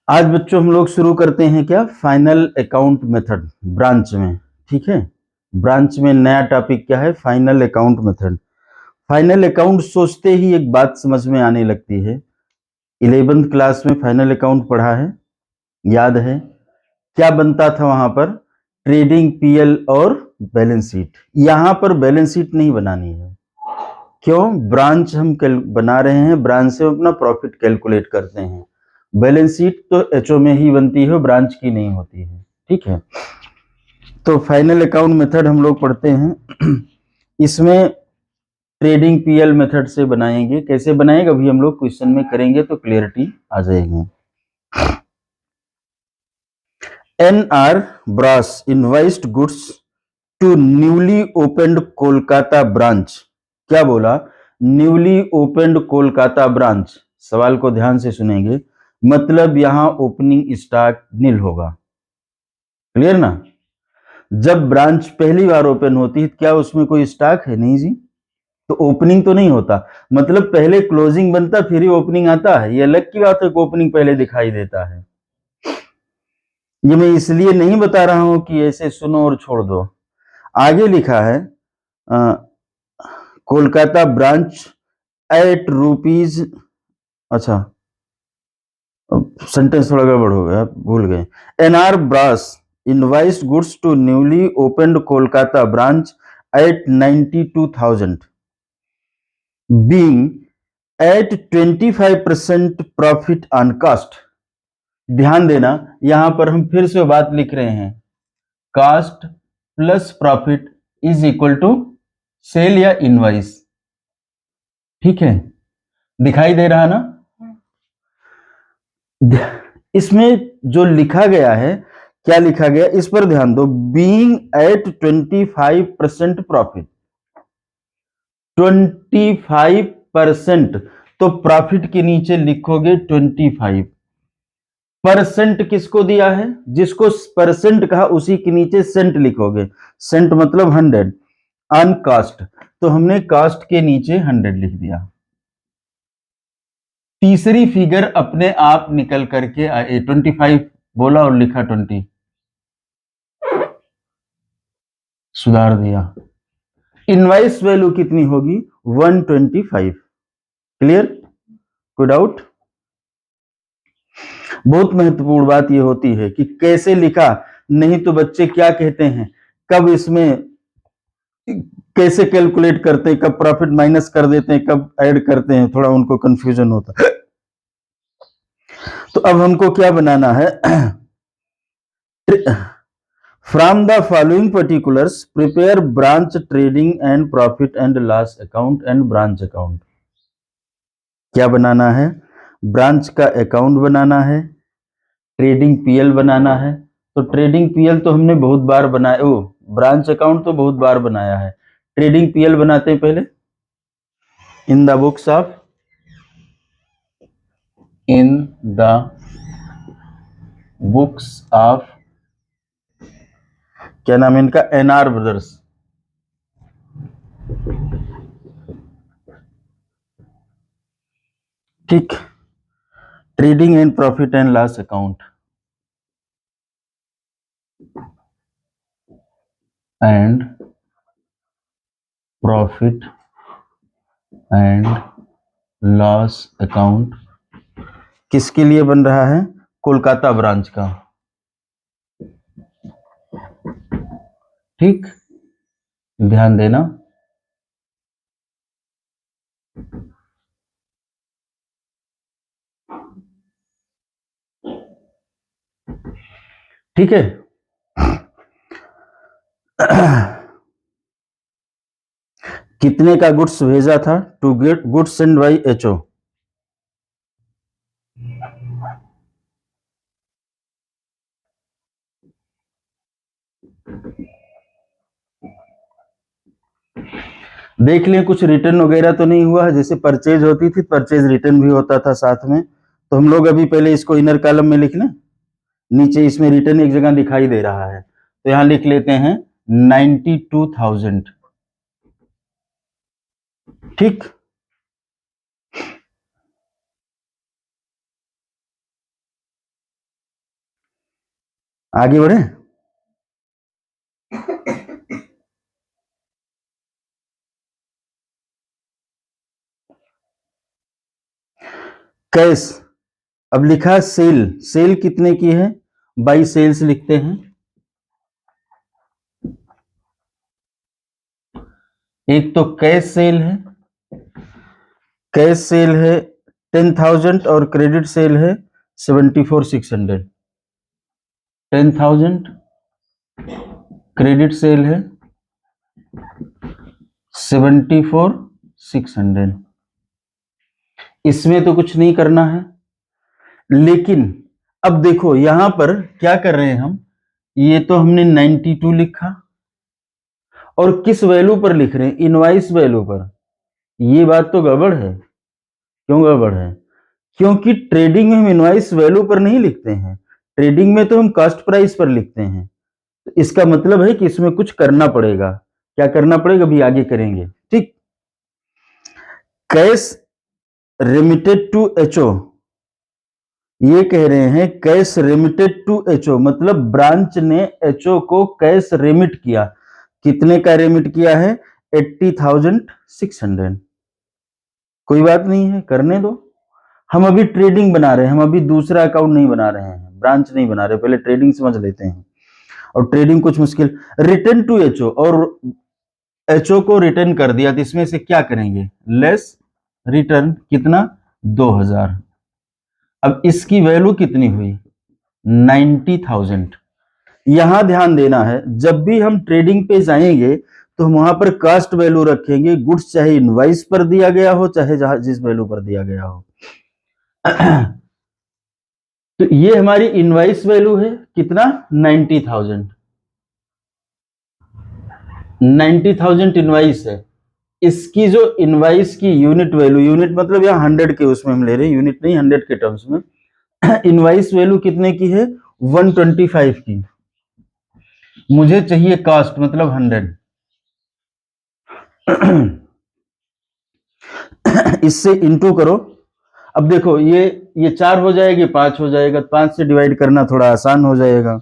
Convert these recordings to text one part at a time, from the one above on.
आज बच्चों हम लोग शुरू करते हैं क्या, फाइनल अकाउंट मेथड ब्रांच में। ठीक है, ब्रांच में नया टॉपिक क्या है, final account method. Final account सोचते ही एक बात समझ में आने लगती है। 11th क्लास में फाइनल अकाउंट पढ़ा है, याद है क्या बनता था वहां पर, ट्रेडिंग पीएल और बैलेंस शीट। यहां पर बैलेंस शीट नहीं बनानी है, क्यों, ब्रांच हम बना रहे हैं, ब्रांच से अपना प्रॉफिट कैलकुलेट करते हैं। बैलेंस शीट तो एचओ में ही बनती है, ब्रांच की नहीं होती है। ठीक है, तो फाइनल अकाउंट मेथड हम लोग पढ़ते हैं। इसमें ट्रेडिंग पीएल मेथड से बनाएंगे, कैसे बनाएंगे अभी हम लोग क्वेश्चन में करेंगे तो क्लियरिटी आ जाएगी। NR brass invoiced goods to newly opened Kolkata branch. क्या बोला, न्यूली ओपनड कोलकाता ब्रांच। सवाल को ध्यान से सुनेंगे, मतलब यहां ओपनिंग स्टॉक नील होगा। क्लियर ना, जब ब्रांच पहली बार ओपन होती है क्या उसमें कोई स्टॉक है, नहीं जी, तो ओपनिंग तो नहीं होता, मतलब पहले क्लोजिंग बनता फिर ही ओपनिंग आता है। ये अलग की बात है कि ओपनिंग पहले दिखाई देता है। ये मैं इसलिए नहीं बता रहा हूं कि ऐसे सुनो और छोड़ दो। आगे लिखा है कोलकाता ब्रांच एट रुपीज, अच्छा सेंटेंस थोड़ा गड़बड़ हो गया, भूल गए। NR brass invoiced goods to newly opened Kolkata branch at 92,000 being at 25% profit on cost. ध्यान देना, यहां पर हम फिर से बात लिख रहे हैं, cost plus profit is equal to sale या इनवाइस। ठीक है, दिखाई दे रहा ना, इसमें जो लिखा गया है, क्या लिखा गया इस पर ध्यान दो, बीइंग एट 25% प्रॉफिट। 25%, तो प्रॉफिट के नीचे लिखोगे 25%। किसको दिया है, जिसको परसेंट कहा उसी के नीचे सेंट लिखोगे, सेंट मतलब 100 ऑन कास्ट, तो हमने कास्ट के नीचे 100 लिख दिया। तीसरी फिगर अपने आप निकल करके आए, 25 बोला और लिखा 20, सुधार दिया। इनवाइस वैल्यू कितनी होगी, 125। क्लियर, कोई डाउट। बहुत महत्वपूर्ण बात यह होती है कि कैसे लिखा, नहीं तो बच्चे क्या कहते हैं, कब इसमें कैसे कैलकुलेट करते हैं, कब प्रॉफिट माइनस कर देते हैं, कब ऐड करते हैं, थोड़ा उनको कंफ्यूजन होता है। तो अब हमको क्या बनाना है, from the following particulars prepare branch trading and profit and loss account and branch account. क्या बनाना है, ब्रांच का अकाउंट बनाना है, ट्रेडिंग पीएल बनाना है। तो ट्रेडिंग पीएल तो हमने बहुत बार बनाया, ओ ब्रांच अकाउंट तो बहुत बार बनाया है। ट्रेडिंग पीएल बनाते हैं पहले, in the books of, in the books of, क्या नाम है इनका, एनआर ब्रदर्स। ठीक, trading and profit and loss account and profit and loss account किसके लिए बन रहा है, कोलकाता ब्रांच का। ठीक, ध्यान देना। ठीक है, कितने का गुड्स भेजा था, to get goods send by HO. देख लें कुछ रिटर्न वगैरह तो नहीं हुआ है, जैसे परचेज होती थी परचेज रिटर्न भी होता था साथ में। तो हम लोग अभी पहले इसको इनर कॉलम में लिख लें, नीचे इसमें रिटर्न एक जगह दिखाई दे रहा है, तो यहां लिख लेते हैं 92,000। ठीक, आगे बढ़े। कैश, अब लिखा सेल, सेल कितने की है, बाई सेल्स लिखते हैं। एक तो कैश सेल है, कैश सेल है 10,000 और क्रेडिट सेल है 74,600। 10,000 क्रेडिट सेल है 74,600। इसमें तो कुछ नहीं करना है, लेकिन अब देखो यहां पर क्या कर रहे हैं हम, ये तो हमने 92 लिखा और किस वैल्यू पर लिख रहे हैं, इनवाइस वैल्यू पर। ये बात तो गड़बड़ है। क्यों गड़बड़ है? क्योंकि ट्रेडिंग में हम इनवाइस वैल्यू पर नहीं लिखते हैं, ट्रेडिंग में तो हम कॉस्ट प्राइस पर लिखते हैं। तो इसका मतलब है कि इसमें कुछ करना पड़ेगा। क्या करना पड़ेगा अभी आगे करेंगे, ठीक। कैश रेमिटेड टू एचओ, ये कह रहे हैं कैश रेमिटेड टू एचओ, मतलब ब्रांच ने एचओ को कैश रेमिट किया। कितने का रेमिट किया है? 80,600। कोई बात नहीं है, करने दो। हम अभी ट्रेडिंग बना रहे हैं, हम अभी दूसरा अकाउंट नहीं बना रहे हैं, ब्रांच नहीं बना रहे, पहले ट्रेडिंग समझ लेते हैं। और ट्रेडिंग कुछ मुश्किल, रिटर्न टू एचओ, और एचओ को रिटर्न कर दिया तो इसमें से क्या करेंगे, लेस रिटर्न, कितना, 2,000। अब इसकी वैल्यू कितनी हुई, 90,000। यहां ध्यान देना है, जब भी हम ट्रेडिंग पे जाएंगे तो हम वहां पर कास्ट वैल्यू रखेंगे, गुड्स चाहे इनवाइस पर दिया गया हो चाहे जहां जिस वैल्यू पर दिया गया हो। तो ये हमारी इनवाइस वैल्यू है, कितना, 90,000। 90,000 इनवाइस है। इसकी जो इनवाइस की यूनिट वैल्यू, यूनिट मतलब यहाँ 100 के उसमें हम ले रहे हैं, यूनिट नहीं 100 के टर्म्स में। इनवाइस वैल्यू कितने की है, 125 की। मुझे चाहिए कास्ट मतलब 100। इससे इंटू करो। अब देखो ये 4 हो जाएगी, 5 हो जाएगा, 5 से डिवाइड करना थोड़ा आसान हो जाएगा।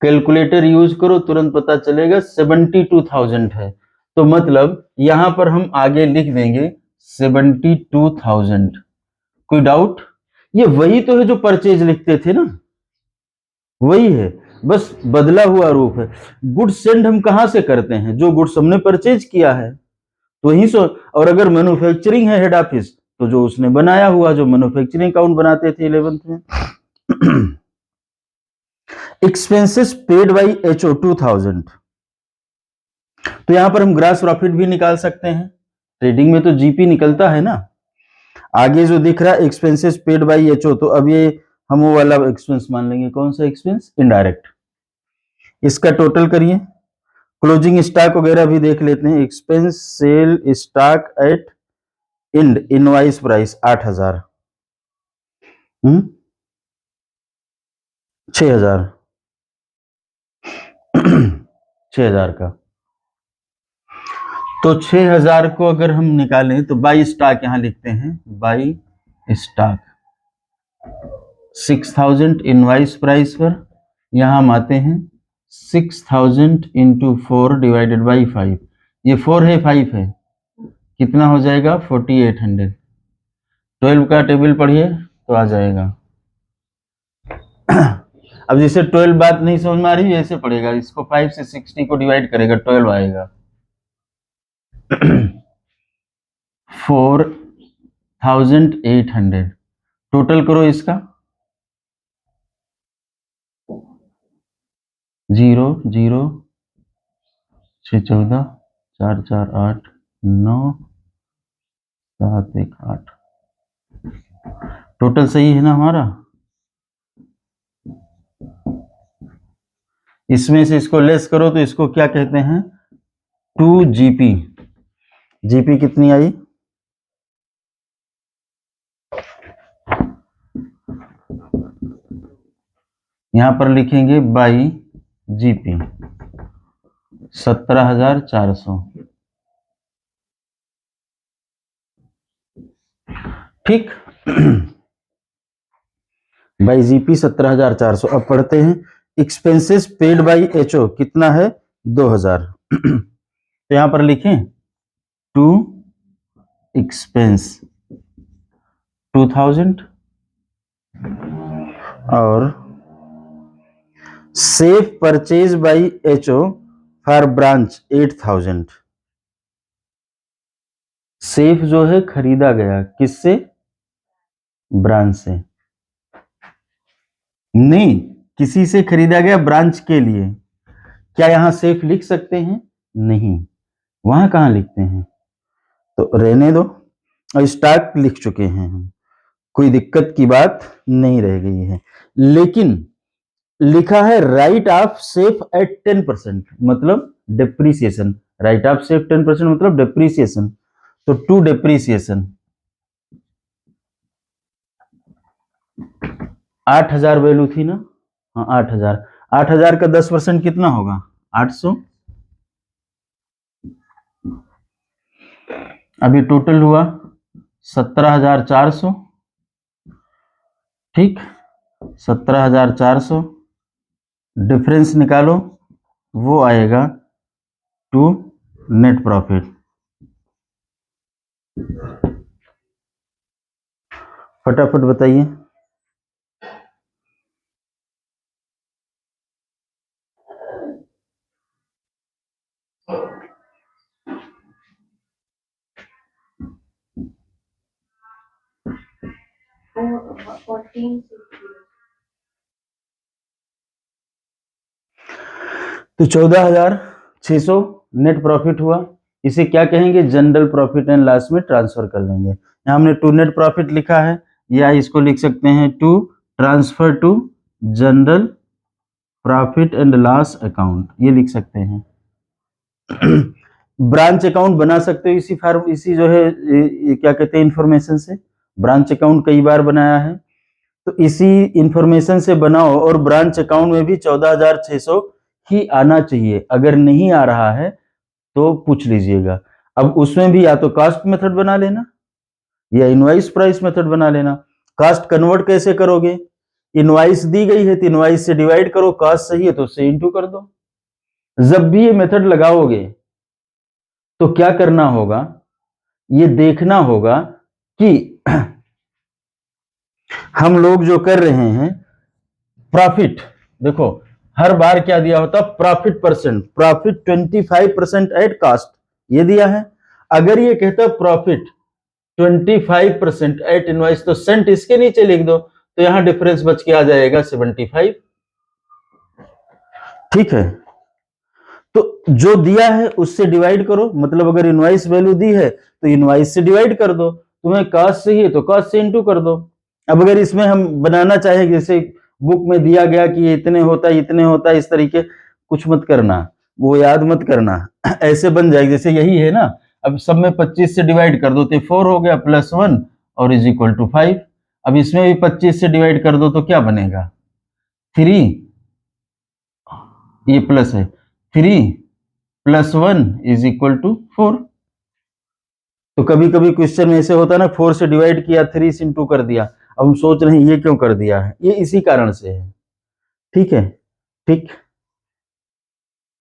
कैलकुलेटर यूज करो, तुरंत पता चलेगा 72,000 है। तो मतलब यहां पर हम आगे लिख देंगे 72,000। कोई डाउट? ये वही तो है जो परचेज लिखते थे ना, वही है, बस बदला हुआ रूप है। गुड सेंड हम कहां से करते हैं, जो गुड्स हमने परचेज किया है तो वहीं से। और अगर मैन्युफैक्चरिंग है हेड ऑफिस, तो जो उसने बनाया हुआ, जो मैन्युफैक्चरिंग अकाउंट बनाते थे 11th में। Expenses paid by HO 2,000। तो यहां पर हम ग्रास प्रॉफिट भी निकाल सकते हैं, ट्रेडिंग में तो जीपी निकलता है ना। आगे जो दिख रहा है एक्सपेंसेस पेड बाई एचओ, तो अब ये हम वो वाला एक्सपेंस मान लेंगे, कौन सा एक्सपेंस, इनडायरेक्ट। इसका टोटल करिए, क्लोजिंग स्टॉक वगैरह भी देख लेते हैं। Expense sale stock at end invoice price 8,000, 6,000, 6,000 का। तो 6,000 को अगर हम निकालें तो बाई स्टॉक यहां लिखते हैं, बाई स्टॉक 6,000 इनवाइस प्राइस पर। यहां हम आते हैं 6,000 इंटू 4 डिवाइडेड बाई 5। ये 4 है 5 है, कितना हो जाएगा, 4,800। 12 का टेबल पढ़िए तो आ जाएगा। अब जैसे 12 बात नहीं समझ में आ रही है, ऐसे पढ़ेगा, इसको 5 से 60 को डिवाइड करेगा, 12 आएगा। 4,800 टोटल करो इसका, 0 0 6 14 4 4 8 9 7 1 8। टोटल सही है ना हमारा? इसमें से इसको लेस करो तो इसको क्या कहते हैं, 2 GP। जीपी कितनी आई, यहां पर लिखेंगे बाई जीपी 17,400। ठीक। By GP 17,400। अब पढ़ते हैं एक्सपेंसेस पेड बाई एचओ कितना है 2,000। तो यहां पर लिखें टू एक्सपेंस 2,000 और safe purchase by HO for branch 8,000। Safe जो है खरीदा गया किससे, ब्रांच से, नहीं किसी से खरीदा गया ब्रांच के लिए। क्या यहां सेफ लिख सकते हैं, नहीं, वहां कहां लिखते हैं, तो रहने दो। और स्टॉक लिख चुके हैं हम, कोई दिक्कत की बात नहीं रह गई है। लेकिन लिखा है राइट ऑफ सेफ एट 10%, मतलब डेप्रीसिएशन। राइट ऑफ सेफ 10% मतलब डेप्रीसिएशन। तो टू डेप्रीसिएशन 8,000 वैल्यू थी ना, हाँ 8,000। 8,000 का 10% कितना होगा 800। अभी टोटल हुआ 17,400, ठीक, 17,400 डिफरेंस निकालो, वो आएगा टू नेट प्रॉफिट। फटाफट बताइए। तो 14,600 नेट प्रॉफिट हुआ। इसे क्या कहेंगे, जनरल प्रॉफिट एंड लॉस में ट्रांसफर कर लेंगे। यहाँ हमने टू नेट प्रॉफिट लिखा है, या इसको लिख सकते हैं to transfer to general profit and loss account, ये लिख सकते हैं। ब्रांच अकाउंट बना सकते हो इसी फार्म, इसी जो है ये क्या कहते हैं इंफॉर्मेशन से। ब्रांच अकाउंट कई बार बनाया है, तो इसी इंफॉर्मेशन से बनाओ। और ब्रांच अकाउंट में भी 14,600 ही आना चाहिए, अगर नहीं आ रहा है तो पूछ लीजिएगा। अब उसमें भी या तो कास्ट मेथड बना लेना या इनवॉइस प्राइस मेथड बना लेना। कास्ट कन्वर्ट कैसे करोगे, इनवॉइस दी गई है तो इनवॉइस से डिवाइड करो, कास्ट सही है तो उससे इंटू कर दो। जब भी ये मेथड लगाओगे तो क्या करना होगा, ये देखना होगा कि हम लोग जो कर रहे हैं प्रॉफिट, देखो हर बार क्या दिया होता, profit percent, profit 25% at cost, ये दिया है। अगर ये कहता प्रॉफिट 25% एट इनवॉइस, तो सेंट इसके नीचे लिख दो, तो यहां डिफरेंस बच के आ जाएगा 75। ठीक है, तो जो दिया है उससे डिवाइड करो, मतलब अगर इनवॉइस वैल्यू दी है तो इनवॉइस से डिवाइड कर दो, तुम्हें कास्ट से ही है तो कास्ट से इंटू कर दो। अब अगर इसमें हम बनाना चाहें, जैसे बुक में दिया गया कि इतने होता है इतने होता है, इस तरीके कुछ मत करना, वो याद मत करना, ऐसे बन जाएगी जैसे यही है ना। अब सब में 25 से डिवाइड कर दो तो 4 हो गया प्लस 1 और इज इक्वल टू 5। अब इसमें भी 25 से डिवाइड कर दो तो क्या बनेगा 3, ये प्लस है, 3 प्लस 1 इज इक्वल टू 4। तो कभी कभी क्वेश्चन में ऐसे होता है ना, 4 से डिवाइड किया 3 से इंटू कर दिया, अब हम सोच रहे हैं ये क्यों कर दिया है, ये इसी कारण से है। ठीक है, ठीक।